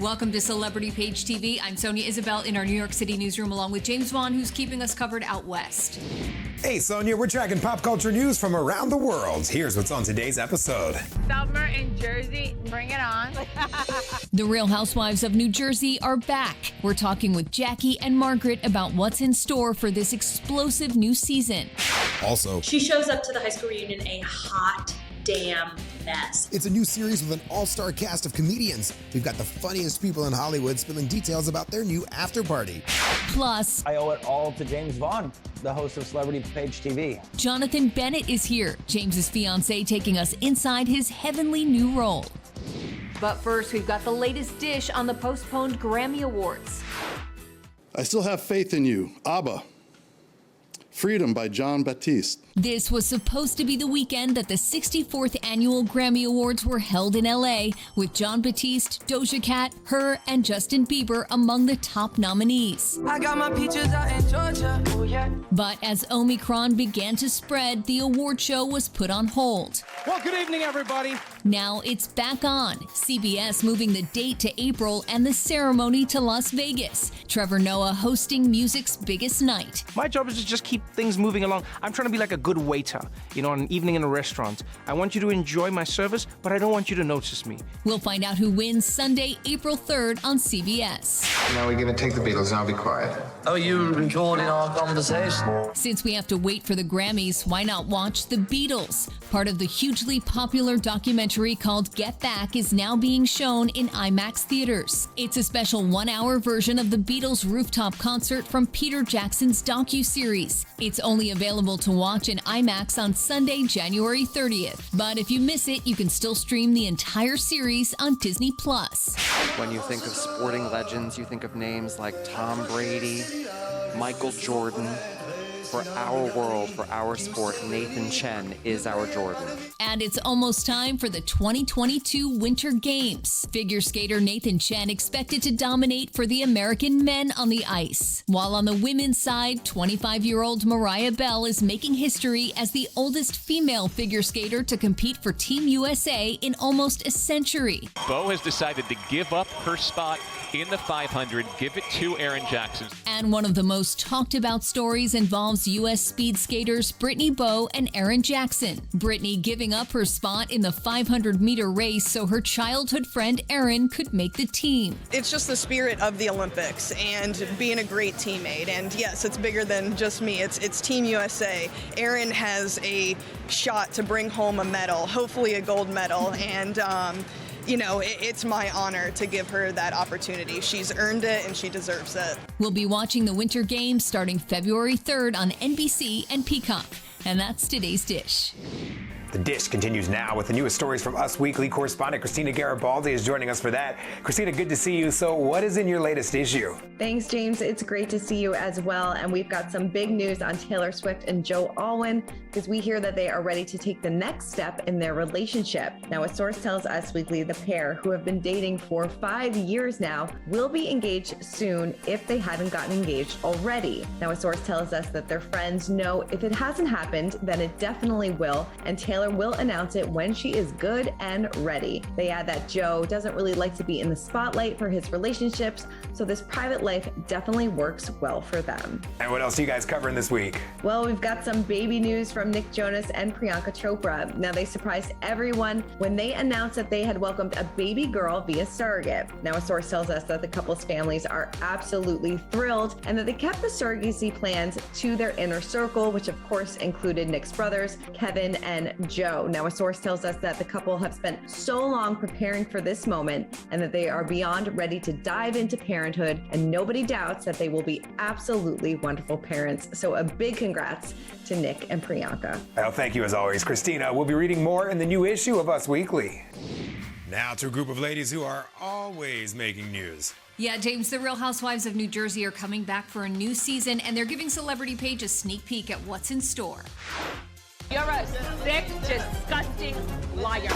Welcome to Celebrity Page TV. I'm Sonia Isabel in our New York City newsroom along with James Vaughn, who's keeping us covered out west. Hey, Sonia, we're tracking pop culture news from around the world. Here's what's on today's episode. Summer in Jersey, bring it on. The Real Housewives of New Jersey are back. We're talking with Jackie and Margaret about what's in store for this explosive new season. Also, she shows up to the high school reunion a hot damn mess. It's a new series with an all-star cast of comedians. We've got the funniest people in Hollywood spilling details about their new after party. Plus, I owe it all to James Vaughn, the host of Celebrity Page TV. Jonathan Bennett is here, James's fiancé, taking us inside his heavenly new role. But first, we've got the latest dish on the postponed Grammy Awards. I Still Have Faith in You, ABBA. Freedom by John Batiste. This was supposed to be the weekend that the 64th annual Grammy Awards were held in LA, with John Batiste, Doja Cat, her, and Justin Bieber among the top nominees. I got my peaches out in Georgia. Oh, yeah. But as Omicron began to spread, the award show was put on hold. Well, good evening, everybody. Now it's back on. CBS moving the date to April and the ceremony to Las Vegas. Trevor Noah hosting music's biggest night. My job is to just keep things moving along. I'm trying to be like a good waiter, on an evening in a restaurant. I want you to enjoy my service, but I don't want you to notice me. We'll find out who wins Sunday, April 3rd on CBS. Now we're going to take the Beatles, now be quiet. Oh, you recording our conversation? Since we have to wait for the Grammys, why not watch The Beatles? Part of the hugely popular documentary called Get Back is now being shown in IMAX theaters. It's a special 1-hour version of the Beatles rooftop concert from Peter Jackson's docuseries. It's only available to watch in IMAX on Sunday, January 30th. But if you miss it, you can still stream the entire series on Disney+. When you think of sporting legends, you think of names like Tom Brady, Michael Jordan. For our world, for our sport, Nathan Chen is our Jordan. And it's almost time for the 2022 Winter Games. Figure skater Nathan Chen expected to dominate for the American men on the ice. While on the women's side, 25-year-old Mariah Bell is making history as the oldest female figure skater to compete for Team USA in almost a century. Bo has decided to give up her spot in the 500, give it to Erin Jackson. And one of the most talked about stories involves U.S. speed skaters Brittany Bowe and Erin Jackson. Brittany giving up her spot in the 500-meter race so her childhood friend Erin could make the team. It's just the spirit of the Olympics and being a great teammate. And yes, it's bigger than just me. It's Team USA. Erin has a shot to bring home a medal, hopefully a gold medal. And it's my honor to give her that opportunity. She's earned it and she deserves it. We'll be watching the Winter Games starting February 3rd on NBC and Peacock. And that's today's dish. The dish continues now with the newest stories from Us Weekly. Correspondent Christina Garibaldi is joining us for that. Christina, good to see you. So what is in your latest issue? Thanks, James. It's great to see you as well. And we've got some big news on Taylor Swift and Joe Alwyn, because we hear that they are ready to take the next step in their relationship. Now, a source tells Us Weekly the pair, who have been dating for 5 years now, will be engaged soon if they haven't gotten engaged already. Now, a source tells us that their friends know if it hasn't happened, then it definitely will, and Taylor will announce it when she is good and ready. They add that Joe doesn't really like to be in the spotlight for his relationships, so this private life definitely works well for them. And what else are you guys covering this week? Well, we've got some baby news from Nick Jonas and Priyanka Chopra. Now, they surprised everyone when they announced that they had welcomed a baby girl via surrogate. Now, a source tells us that the couple's families are absolutely thrilled and that they kept the surrogacy plans to their inner circle, which of course included Nick's brothers, Kevin and Joe. Now, a source tells us that the couple have spent so long preparing for this moment and that they are beyond ready to dive into parenthood, and nobody doubts that they will be absolutely wonderful parents. So a big congrats to Nick and Priyanka. Well, thank you as always, Christina. We'll be reading more in the new issue of Us Weekly. Now to a group of ladies who are always making news. Yeah, James, the Real Housewives of New Jersey are coming back for a new season, and they're giving Celebrity Page a sneak peek at what's in store. You're a sick, disgusting liar.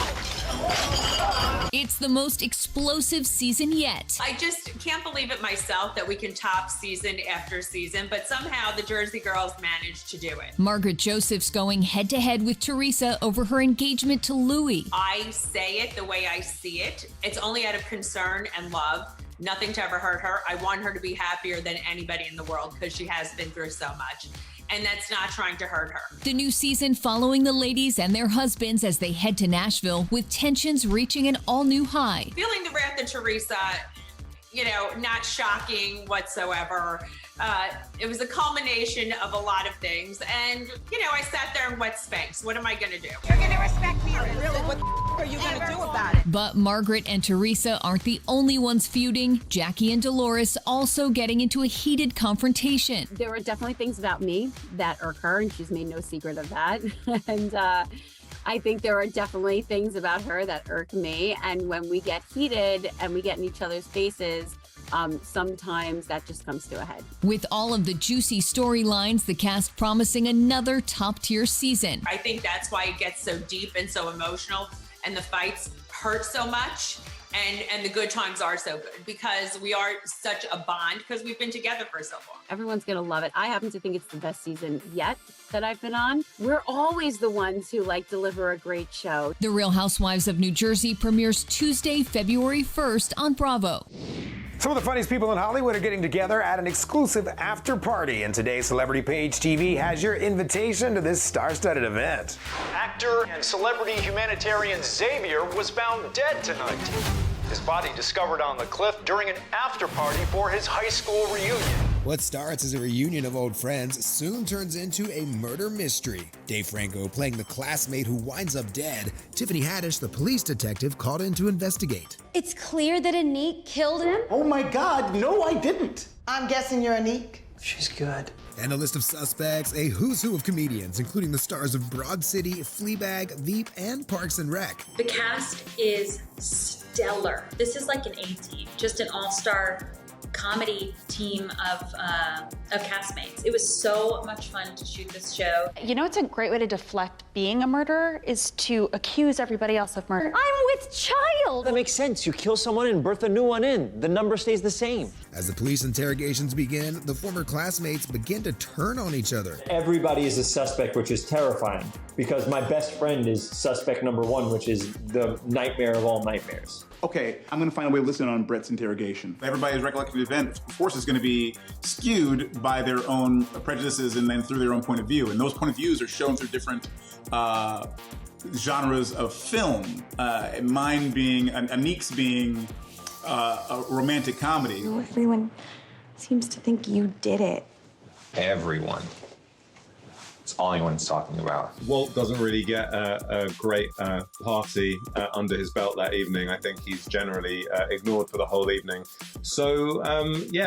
It's the most explosive season yet. I just can't believe it myself that we can top season after season, but somehow the Jersey girls managed to do it. Margaret Joseph's going head-to-head with Teresa over her engagement to Louis. I say it the way I see it. It's only out of concern and love. Nothing to ever hurt her. I want her to be happier than anybody in the world because she has been through so much. And that's not trying to hurt her. The new season following the ladies and their husbands as they head to Nashville with tensions reaching an all-new high. Feeling the wrath of Teresa, not shocking whatsoever. It was a culmination of a lot of things. And, I sat there and wet Spanx. What am I going to do? You're going to respect me. Really, what the are you going to do about it? But Margaret and Teresa aren't the only ones feuding. Jackie and Dolores also getting into a heated confrontation. There are definitely things about me that irk her, and she's made no secret of that. And I think there are definitely things about her that irk me. And when we get heated and we get in each other's faces, sometimes that just comes to a head. With all of the juicy storylines, the cast promising another top-tier season. I think that's why it gets so deep and so emotional, and the fights hurt so much, and the good times are so good because we are such a bond because we've been together for so long. Everyone's going to love it. I happen to think it's the best season yet that I've been on. We're always the ones who deliver a great show. The Real Housewives of New Jersey premieres Tuesday, February 1st on Bravo. Some of the funniest people in Hollywood are getting together at an exclusive after party, and today's Celebrity Page TV has your invitation to this star-studded event. Actor and celebrity humanitarian Xavier was found dead tonight. His body discovered on the cliff during an after party for his high school reunion. What starts as a reunion of old friends soon turns into a murder mystery. Dave Franco playing the classmate who winds up dead. Tiffany Haddish, the police detective, called in to investigate. It's clear that Anique killed him. Oh my God, no, I didn't. I'm guessing you're Anique. She's good. And a list of suspects, a who's who of comedians, including the stars of Broad City, Fleabag, Veep, and Parks and Rec. The cast is stellar. This is like an A-team, just an all-star comedy team of castmates. It was so much fun to shoot this show. It's a great way to deflect being a murderer is to accuse everybody else of murder. I'm with child. That makes sense. You kill someone and birth a new one in. The number stays the same. As the police interrogations begin, the former classmates begin to turn on each other. Everybody is a suspect, which is terrifying because my best friend is suspect number one, which is the nightmare of all nightmares. Okay, I'm going to find a way to listen on Brett's interrogation. Everybody's recollected event, of course, is going to be skewed by their own prejudices and then through their own point of view. And those point of views are shown through different genres of film. Mine being, Anique's being a romantic comedy. Everyone seems to think you did it. Everyone. It's all anyone's talking about. Walt doesn't really get a great party under his belt that evening. I think he's generally ignored for the whole evening. So,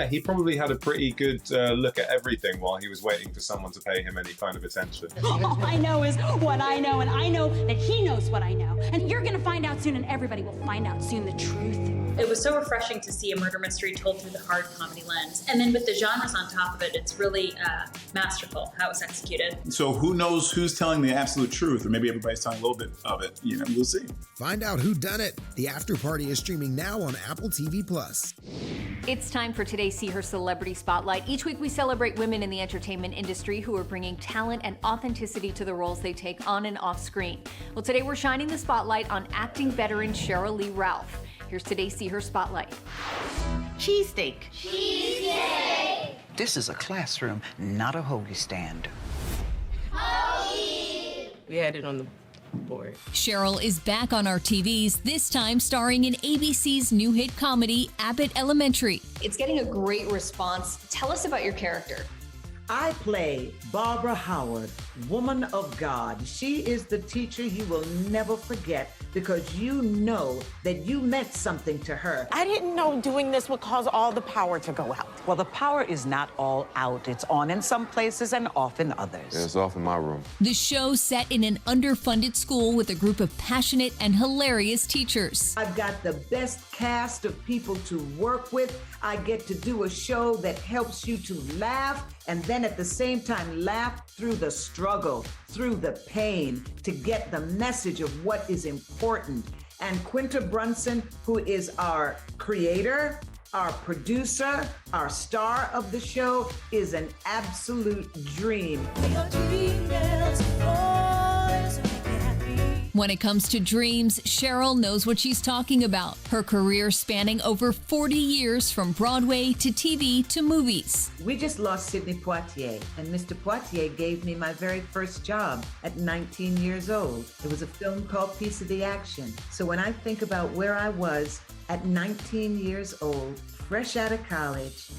he probably had a pretty good look at everything while he was waiting for someone to pay him any kind of attention. All I know is what I know, and I know that he knows what I know. And you're gonna find out soon, and everybody will find out soon the truth. It was so refreshing to see a murder mystery told through the hard comedy lens. And then with the genres on top of it, it's really masterful how it was executed. So who knows who's telling the absolute truth, or maybe everybody's telling a little bit of it. We'll see. Find out who done it. The After Party is streaming now on Apple TV+. It's time for today's See Her Celebrity Spotlight. Each week we celebrate women in the entertainment industry who are bringing talent and authenticity to the roles they take on and off screen. Well, today we're shining the spotlight on acting veteran Cheryl Lee Ralph. Here's today's See Her Spotlight. Cheesesteak. Cheesesteak. This is a classroom, not a hoagie stand. We had it on the board. Cheryl is back on our TVs, this time starring in ABC's new hit comedy, Abbott Elementary. It's getting a great response. Tell us about your character. I play Barbara Howard, woman of God. She is the teacher you will never forget because you know that you meant something to her. I didn't know doing this would cause all the power to go out. Well, the power is not all out. It's on in some places and off in others. Yeah, it's off in my room. The show set in an underfunded school with a group of passionate and hilarious teachers. I've got the best cast of people to work with. I get to do a show that helps you to laugh and then at the same time laugh through the struggle, through the pain, to get the message of what is important. And Quinta Brunson, who is our creator, our producer, our star of the show, is an absolute dream. When it comes to dreams, Cheryl knows what she's talking about. Her career spanning over 40 years from Broadway to TV to movies. We just lost Sidney Poitier, and Mr. Poitier gave me my very first job at 19 years old. It was a film called Piece of the Action. So when I think about where I was at 19 years old, fresh out of college,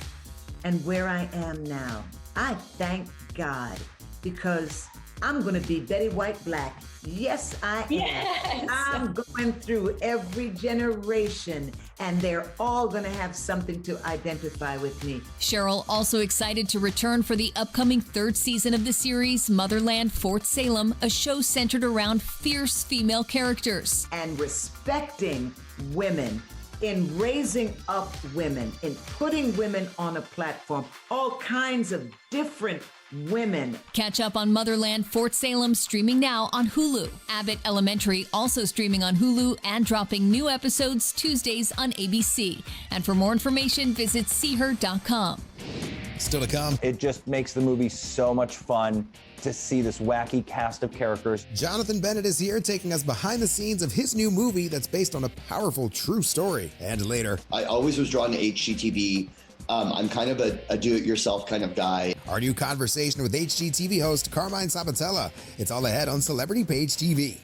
and where I am now, I thank God, because I'm gonna be Betty White Black. Yes, I am. Yes. I'm going through every generation, and they're all gonna have something to identify with me. Cheryl also excited to return for the upcoming third season of the series Motherland Fort Salem, a show centered around fierce female characters. And respecting women, in raising up women, in putting women on a platform, all kinds of different women. Catch up on Motherland Fort Salem, streaming now on Hulu. Abbott Elementary also streaming on Hulu and dropping new episodes Tuesdays on ABC. And for more information, visit seeher.com. Still to come. It just makes the movie so much fun to see this wacky cast of characters. Jonathan Bennett is here taking us behind the scenes of his new movie that's based on a powerful true story. And later, I always was drawn to HGTV. I'm kind of a do-it-yourself kind of guy. Our new conversation with HGTV host Carmine Sabatella. It's all ahead on Celebrity Page TV.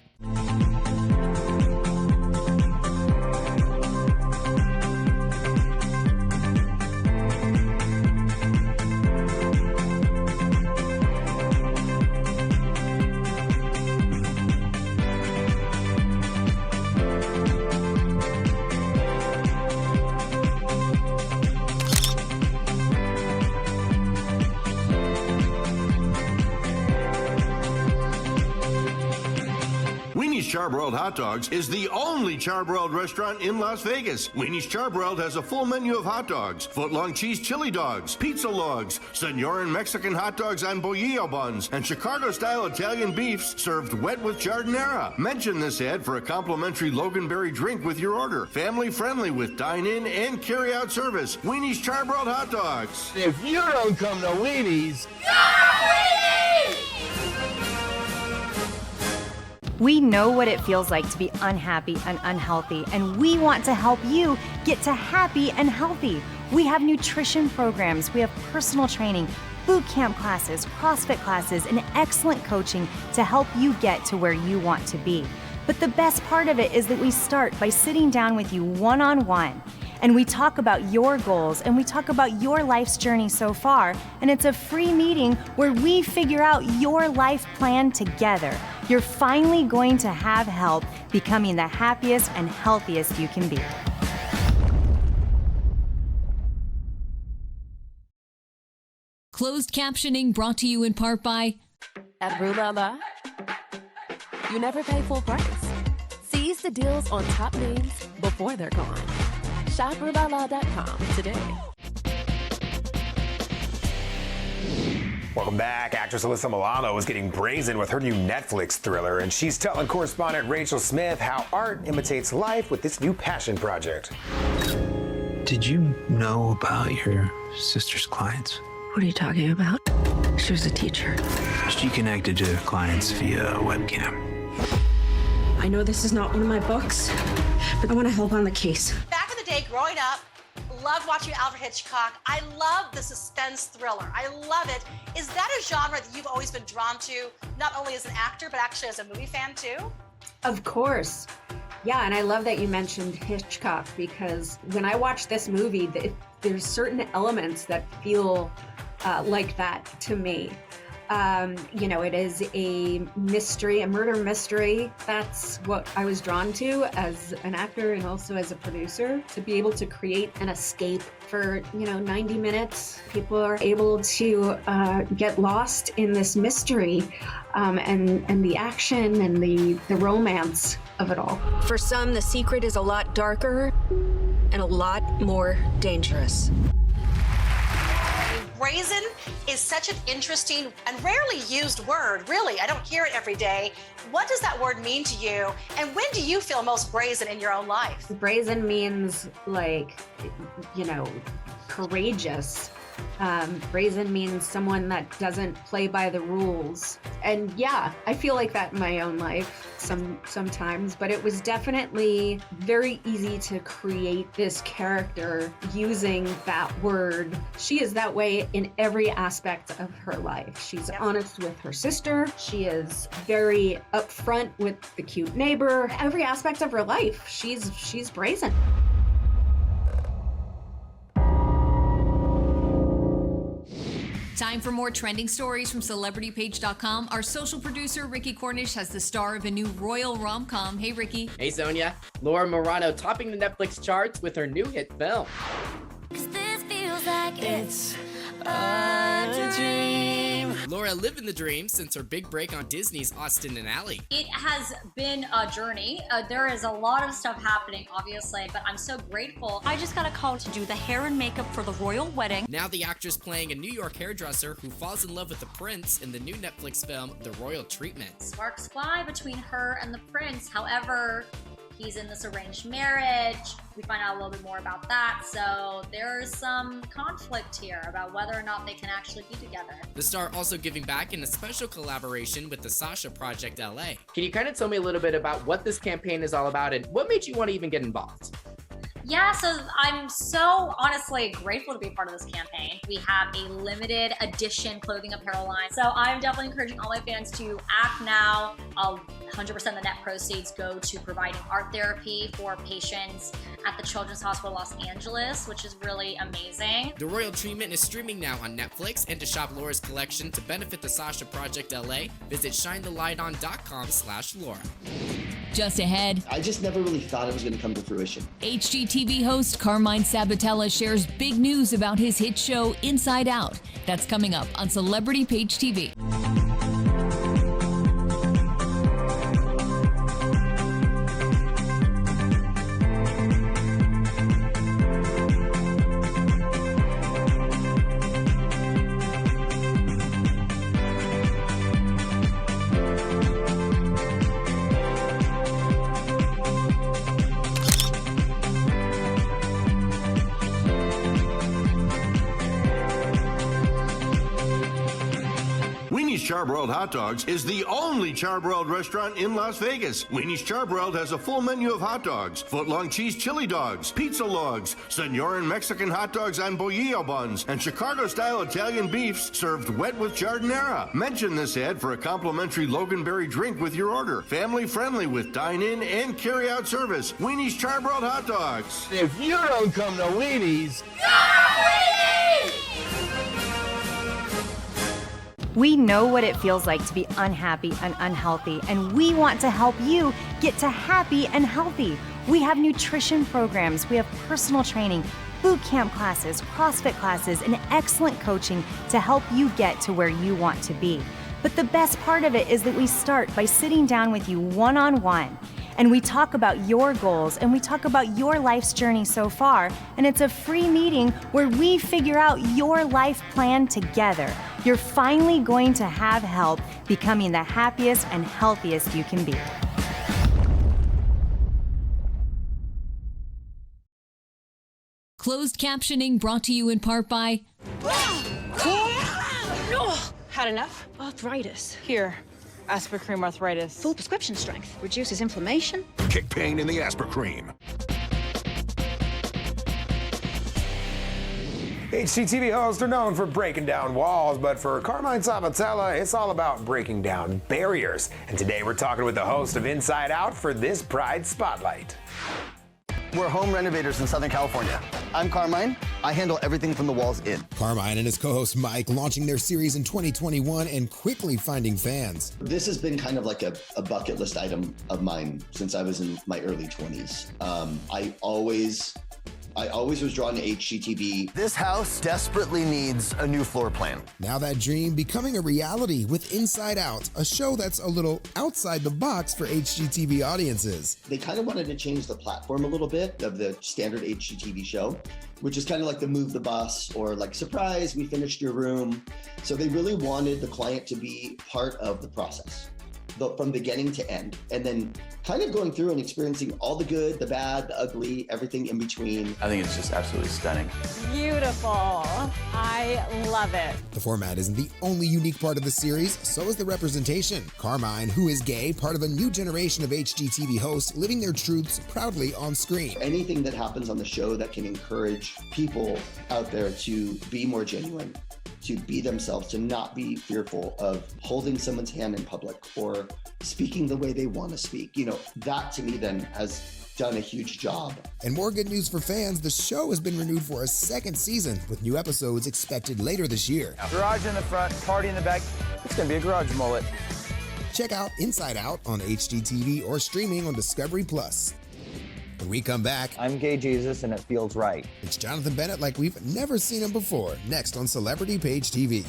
Charbroiled Hot Dogs is the only charbroiled restaurant in Las Vegas. Weenie's Charbroiled has a full menu of hot dogs, footlong cheese chili dogs, pizza logs, Senoran Mexican hot dogs on bolillo buns, and Chicago-style Italian beefs served wet with jardinera. Mention this ad for a complimentary Loganberry drink with your order. Family-friendly with dine-in and carry-out service. Weenie's Charbroiled Hot Dogs. If you don't come to Weenie's, go Weenie's! We know what it feels like to be unhappy and unhealthy, and we want to help you get to happy and healthy. We have nutrition programs, we have personal training, boot camp classes, CrossFit classes, and excellent coaching to help you get to where you want to be. But the best part of it is that we start by sitting down with you one-on-one. And we talk about your goals and we talk about your life's journey so far. And it's a free meeting where we figure out your life plan together. You're finally going to have help becoming the happiest and healthiest you can be. Closed captioning brought to you in part by At Rue La La, you never pay full price. Seize the deals on top names before they're gone. Shop RueLaLa.com today. Welcome back. Actress Alyssa Milano is getting brazen with her new Netflix thriller, and she's telling correspondent Rachel Smith how art imitates life with this new passion project. Did you know about your sister's clients? What are you talking about? She was a teacher. She connected to clients via webcam. I know this is not one of my books, but I want to help on the case. Back in the day, growing up, loved watching Alfred Hitchcock. I love the suspense thriller. I love it. Is that a genre that you've always been drawn to, not only as an actor, but actually as a movie fan too? Of course. Yeah, and I love that you mentioned Hitchcock, because when I watch this movie, there's certain elements that feel like that to me. You know, it is a mystery, a murder mystery. That's what I was drawn to as an actor and also as a producer, to be able to create an escape for, 90 minutes. People are able to get lost in this mystery and the action and the romance of it all. For some, the secret is a lot darker and a lot more dangerous. brazen is such an interesting and rarely used word, really. I don't hear it every day. What does that word mean to you? And when do you feel most brazen in your own life? Brazen means like, you know, courageous. Brazen means someone that doesn't play by the rules. And yeah, I feel like that in my own life sometimes, but it was definitely very easy to create this character using that word. She is that way in every aspect of her life. She's honest with her sister. She is very upfront with the cute neighbor. Every aspect of her life, she's brazen. Time for more trending stories from CelebrityPage.com. Our social producer, Ricky Cornish, has the star of a new royal rom-com. Hey, Ricky. Hey, Sonia. Laura Morano topping the Netflix charts with her new hit film. This feels like it's a dream. Laura living the dream since her big break on Disney's Austin and Ally. It has been a journey. There is a lot of stuff happening, obviously, but I'm so grateful. I just got a call to do the hair and makeup for the royal wedding. Now the actress playing a New York hairdresser who falls in love with the prince in the new Netflix film, The Royal Treatment. Sparks fly between her and the prince. However, he's in this arranged marriage. We find out a little bit more about that. So there's some conflict here about whether or not they can actually be together. The star also giving back in a special collaboration with the Sasha Project LA. Can you kind of tell me a little bit about what this campaign is all about and what made you want to even get involved? Yeah, so I'm so honestly grateful to be a part of this campaign. We have a limited edition clothing apparel line. So I'm definitely encouraging all my fans to act now. 100% of the net proceeds go to providing art therapy for patients at the Children's Hospital Los Angeles, which is really amazing. The Royal Treatment is streaming now on Netflix, and to shop Laura's collection to benefit the Sasha Project LA, visit shinethelighton.com/Laura. Just ahead, I just never really thought it was going to come to fruition. HGTV host Carmine Sabatella shares big news about his hit show Inside Out. That's coming up on Celebrity Page TV. Charbroiled Hot Dogs is the only charbroiled restaurant in Las Vegas. Weenie's Charbroiled has a full menu of hot dogs, foot-long cheese chili dogs, pizza logs, Senoran Mexican hot dogs on bolillo buns, and Chicago-style Italian beefs served wet with jardinera. Mention this ad for a complimentary Loganberry drink with your order. Family-friendly with dine-in and carry-out service. Weenie's Charbroiled Hot Dogs. If you don't come to Weenie's, We know what it feels like to be unhappy and unhealthy, and we want to help you get to happy and healthy. We have nutrition programs, we have personal training, boot camp classes, CrossFit classes, and excellent coaching to help you get to where you want to be. But the best part of it is that we start by sitting down with you one-on-one. And we talk about your goals and we talk about your life's journey so far. And it's a free meeting where we figure out your life plan together. You're finally going to have help becoming the happiest and healthiest you can be. Closed captioning brought to you in part by... Had enough? Arthritis. Here. Aspercream arthritis. Full prescription strength. Reduces inflammation. Kick pain in the Aspercream. HGTV hosts are known for breaking down walls, but for Carmine Sabatella, it's all about breaking down barriers. And today we're talking with the host of Inside Out for this Pride Spotlight. We're home renovators in Southern California. I'm Carmine. I handle everything from the walls in. Carmine and his co-host Mike launching their series in 2021 and quickly finding fans. This has been kind of like a bucket list item of mine since I was in my early 20s. I always I always was drawn to HGTV. This house desperately needs a new floor plan. Now that dream becoming a reality with Inside Out, a show that's a little outside the box for HGTV audiences. They kind of wanted to change the platform a little bit of the standard HGTV show, which is kind of like the move the bus or like, surprise, we finished your room. So they really wanted the client to be part of the process, from beginning to end, and then kind of going through and experiencing all the good, the bad, the ugly, everything in between. I think it's just absolutely stunning. Beautiful. I love it. The format isn't the only unique part of the series, so is the representation. Carmine, who is gay, part of a new generation of HGTV hosts living their truths proudly on screen. Anything that happens on the show that can encourage people out there to be more genuine, to be themselves, to not be fearful of holding someone's hand in public or speaking the way they want to speak. You know, that to me then has done a huge job. And more good news for fans, the show has been renewed for a second season with new episodes expected later this year. Garage in the front, party in the back. It's gonna be a garage mullet. Check out Inside Out on HGTV or streaming on Discovery Plus. When we come back, I'm gay Jesus and it feels right. It's Jonathan Bennett like we've never seen him before, next on Celebrity Page TV.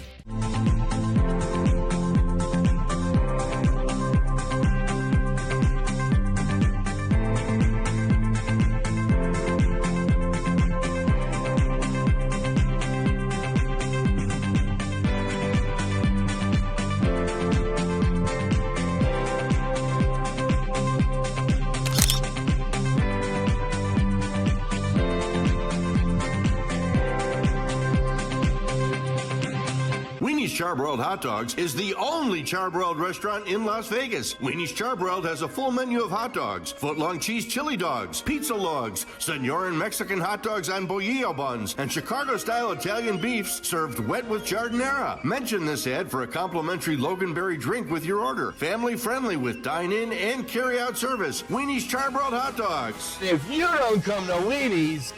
Charbroiled Hot Dogs is the only charbroiled restaurant in Las Vegas. Weenie's Charbroiled has a full menu of hot dogs, foot-long cheese chili dogs, pizza logs, Sonoran Mexican hot dogs on bolillo buns, and Chicago-style Italian beefs served wet with jardinera. Mention this ad for a complimentary Loganberry drink with your order. Family-friendly with dine-in and carry-out service. Weenie's Charbroiled Hot Dogs. If you don't come to Weenie's,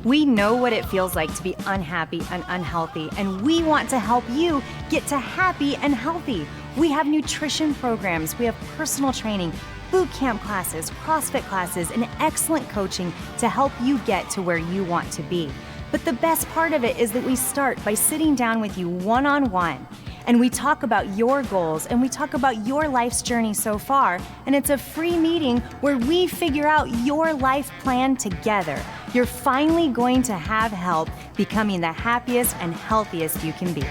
We know what it feels like to be unhappy and unhealthy, and we want to help you get to happy and healthy. We have nutrition programs, we have personal training, boot camp classes, CrossFit classes, and excellent coaching to help you get to where you want to be. But the best part of it is that we start by sitting down with you one-on-one. And we talk about your goals and we talk about your life's journey so far. And it's a free meeting where we figure out your life plan together. You're finally going to have help becoming the happiest and healthiest you can be.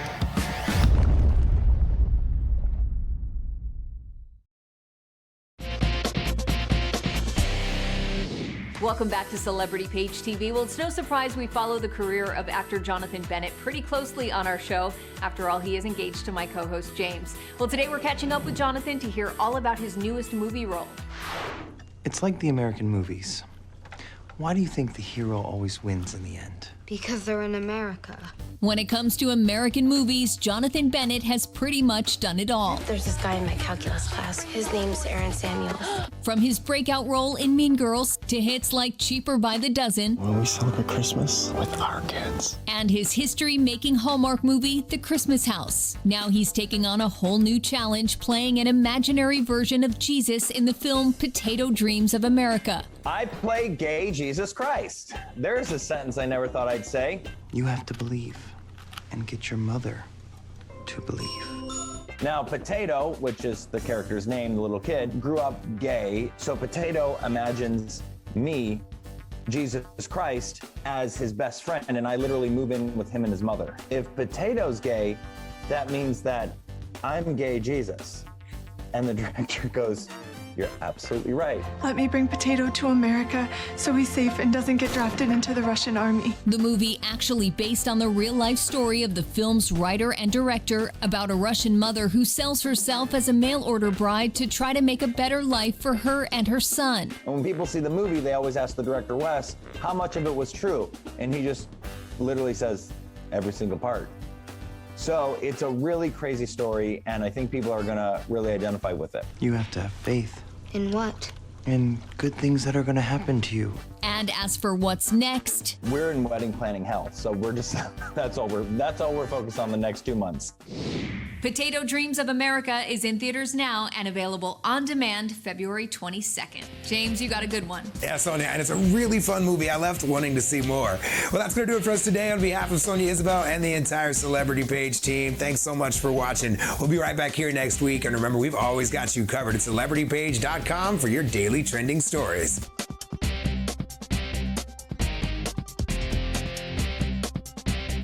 Welcome back to Celebrity Page TV. Well, it's no surprise we follow the career of actor Jonathan Bennett pretty closely on our show. After all, he is engaged to my co-host, James. Well, today we're catching up with Jonathan to hear all about his newest movie role. It's like the American movies. Why do you think the hero always wins in the end? Because they're in America. When it comes to American movies, Jonathan Bennett has pretty much done it all. There's this guy in my calculus class. His name's Aaron Samuels. From his breakout role in Mean Girls to hits like Cheaper by the Dozen. When we celebrate Christmas with our kids. And his history-making Hallmark movie, The Christmas House. Now he's taking on a whole new challenge, playing an imaginary version of Jesus in the film Potato Dreams of America. I play gay Jesus Christ. There's a sentence I never thought I'd say. You have to believe and get your mother to believe. Now, Potato, which is the character's name, the little kid, grew up gay. So Potato imagines me, Jesus Christ, as his best friend, and I literally move in with him and his mother. If Potato's gay, that means that I'm gay Jesus. And the director goes, you're absolutely right. Let me bring Potato to America so he's safe and doesn't get drafted into the Russian army. The movie actually based on the real-life story of the film's writer and director about a Russian mother who sells herself as a mail-order bride to try to make a better life for her and her son. And when people see the movie, they always ask the director, Wes, how much of it was true? And he just literally says, every single part. So it's a really crazy story, and I think people are gonna really identify with it. You have to have faith. In what? In good things that are gonna happen to you. And as for what's next, we're in wedding planning hell, so we're just that's all we're focused on the next 2 months. Potato Dreams of America is in theaters now and available on demand February 22nd. James, you got a good one. Yeah, Sonia, and it's a really fun movie. I left wanting to see more. Well, that's going to do it for us today. On behalf of Sonia, Isabel, and the entire Celebrity Page team, thanks so much for watching. We'll be right back here next week. And remember, we've always got you covered at celebritypage.com for your daily trending stories.